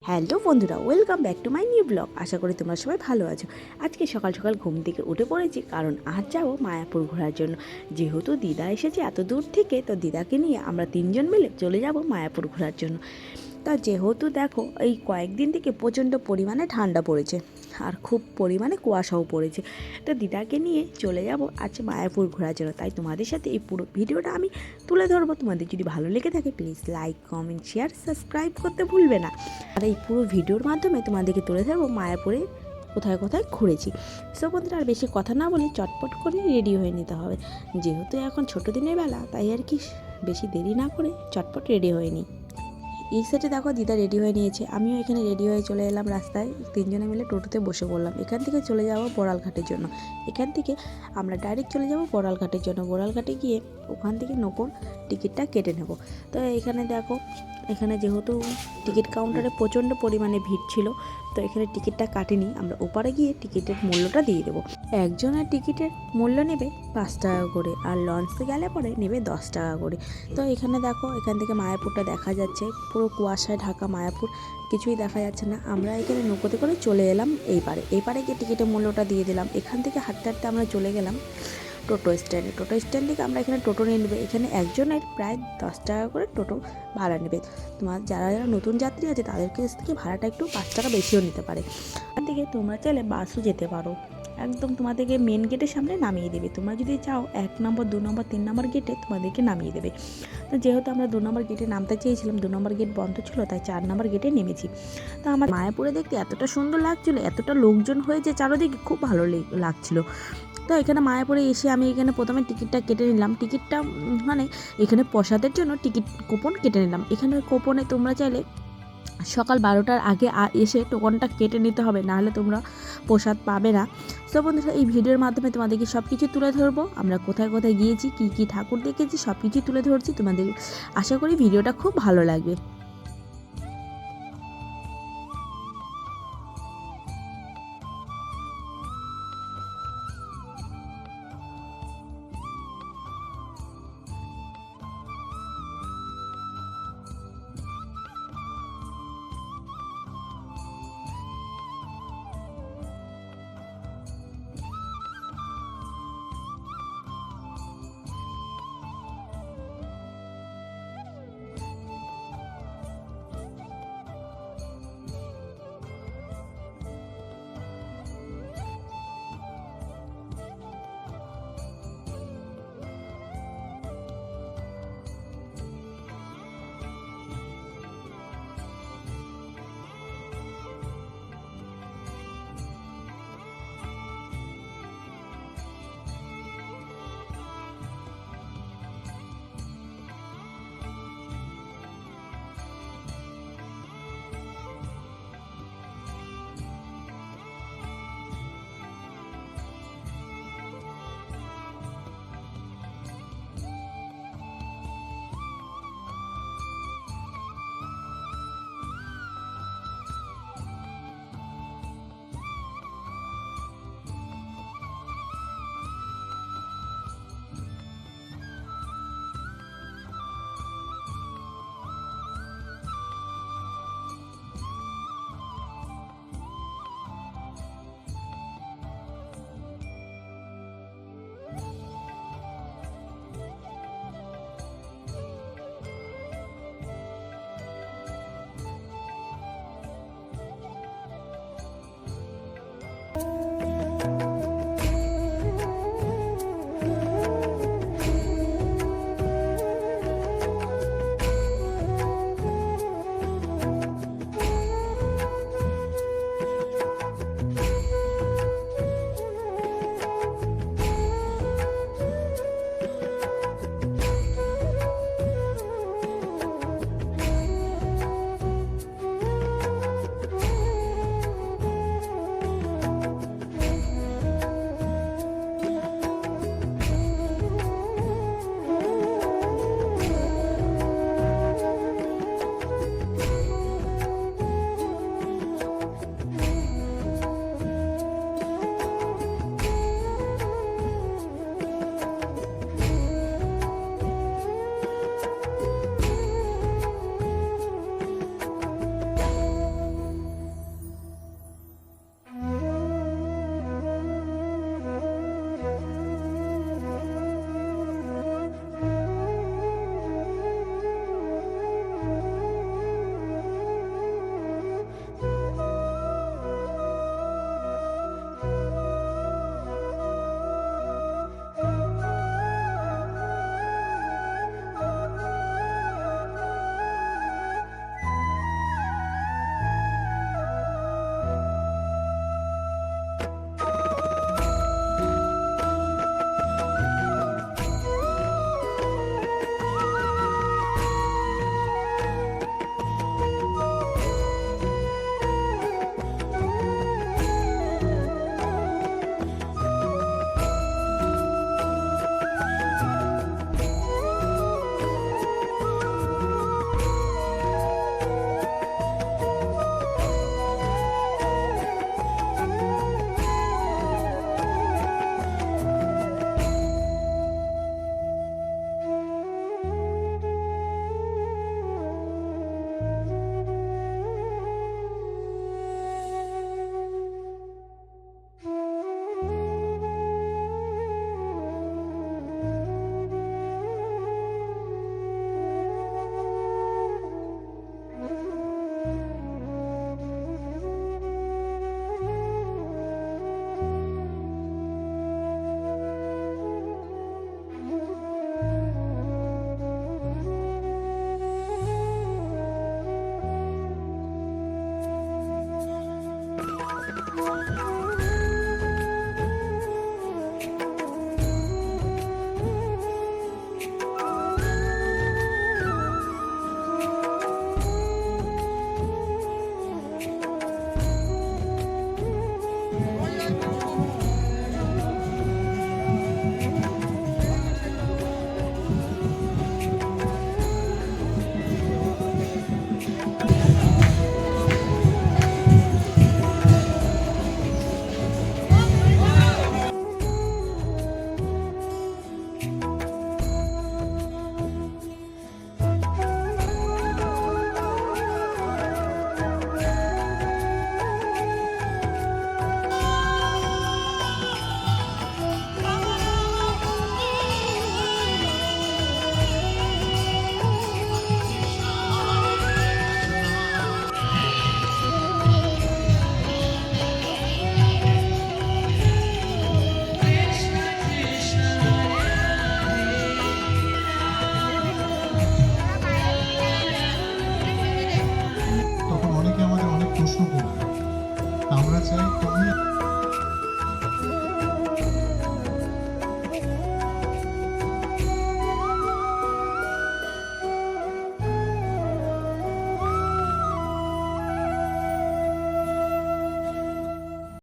Hello বন্ধুরা, welcome back to my new blog. আশা করি তোমরা সবাই ভালো আছো। আজকে সকাল সকাল ঘুম থেকে উঠে পড়েছি, কারণ আজ যাবো মায়াপুর ঘোরার জন্য। যেহেতু দিদা এসেছে এত দূর থেকে, তো দিদাকে নিয়ে আমরা তিনজন মিলে চলে যাব মায়াপুর ঘোরার জন্য। তা যেহেতু দেখো এই কয়েকদিন থেকে প্রচণ্ড পরিমাণে ঠান্ডা পড়েছে আর খুব পরিমাণে কুয়াশাও পড়েছে, তো দিদাকে নিয়ে চলে যাব আজ মায়াপুর ঘোরার জন্য। তাই তোমাদের সাথে এই পুরো ভিডিওটা আমি তুলে ধরবো। তোমাদের যদি ভালো লেগে থাকে please like, comment, share, subscribe করতে ভুলবে না। আর এই পুরো ভিডিওর মাধ্যমে তোমাদেরকে তুলে ধরবো মায়াপুরে কোথায় কোথায় ঘুরেছি। সো বন্ধুরা, আর বেশি কথা না বলে চটপট করে রেডি হয়ে নিতে হবে। যেহেতু এখন ছোটো দিনের বেলা, তাই আর কি বেশি দেরি না করে চটপট রেডি হয়ে নিই। এই সাইডে দেখো দিদা রেডি হয়ে নিয়েছে, আমিও এখানে রেডি হয়ে চলে এলাম রাস্তায়। তিনজনে মিলে টোটোতে বসে পড়লাম। এখান থেকে চলে যাব বড়ালঘাটের জন্য। এখান থেকে আমরা ডাইরেক্ট চলে যাব বড়ালঘাটের জন্য। বড়ালঘাটে গিয়ে ওখান থেকে নৌকোর টিকিটটা কেটে নেব। তো এখানে দেখো, এখানে যেহেতু টিকিট কাউন্টারে প্রচণ্ড পরিমাণে ভিড় ছিল, তো এখানে টিকিটটা কাটিনি। আমরা ওপারে গিয়ে টিকিটের মূল্যটা দিয়ে দেবো। একজনের টিকিটের মূল্য নেবে 5 টাকা করে, আর লঞ্চে গেলে পরে নেবে 10 টাকা করে। তো এখানে দেখো, এখান থেকে মায়াপুরটা দেখা যাচ্ছে। পুরো কুয়াশায় ঢাকা মায়াপুর, কিছুই দেখা যাচ্ছে না। আমরা এখানে নৌকোতে করে চলে এলাম এই পারে গিয়ে টিকিটের মূল্যটা দিয়ে দিলাম। এখান থেকে হাঁটতে হাঁটতে আমরা চলে গেলাম টোটো স্ট্যান্ড থেকে আমরা এখানে টোটো নিয়ে নেবে। এখানে একজনের প্রায় 10 টাকা করে টোটো ভাড়া নেবে। তোমার যারা যারা নতুন যাত্রী আছে তাদের কাছ থেকে ভাড়াটা একটু 5 টাকা বেশিও নিতে পারে। এখান থেকে তোমরা চাইলে বাসও যেতে পারো, একদম তোমাদেরকে মেন গেটের সামনে নামিয়ে দেবে। তোমরা যদি চাও 1 নম্বর, 2 নম্বর, 3 নম্বর গেটে তোমাদেরকে নামিয়ে দেবে। তো যেহেতু আমরা 2 নম্বর গেটে নামতে চেয়েছিলাম, 2 নম্বর গেট বন্ধ ছিল, তাই 4 নম্বর গেটে নেমেছি। তো আমার মায়াপুরে দেখতে এতটা সুন্দর লাগছিলো, এতটা লোকজন হয়েছে চারোদিকে, খুব ভালো লাগছিলো। তো এখানে মায়াপুরে এসে আমি এখানে প্রথমে টিকিটটা কেটে নিলাম। টিকিটটা মানে এখানে প্রসাদের জন্য টিকিট কুপন কেটে নিলাম। এখানে কুপনে তোমরা চাইলে সকাল 12টার আগে এসে টোকনটা কেটে নিতে হবে, নাহলে তোমরা প্রসাদ পাবে না। তো বন্ধুরা, এই ভিডিওর মাধ্যমে তোমাদেরকে সব কিছু তুলে ধরবো। আমরা কোথায় কোথায় গিয়েছি, কী কী ঠাকুর দেখেছি, সব কিছু তুলে ধরছি তোমাদের। আশা করি ভিডিওটা খুব ভালো লাগবে। চাই তুমি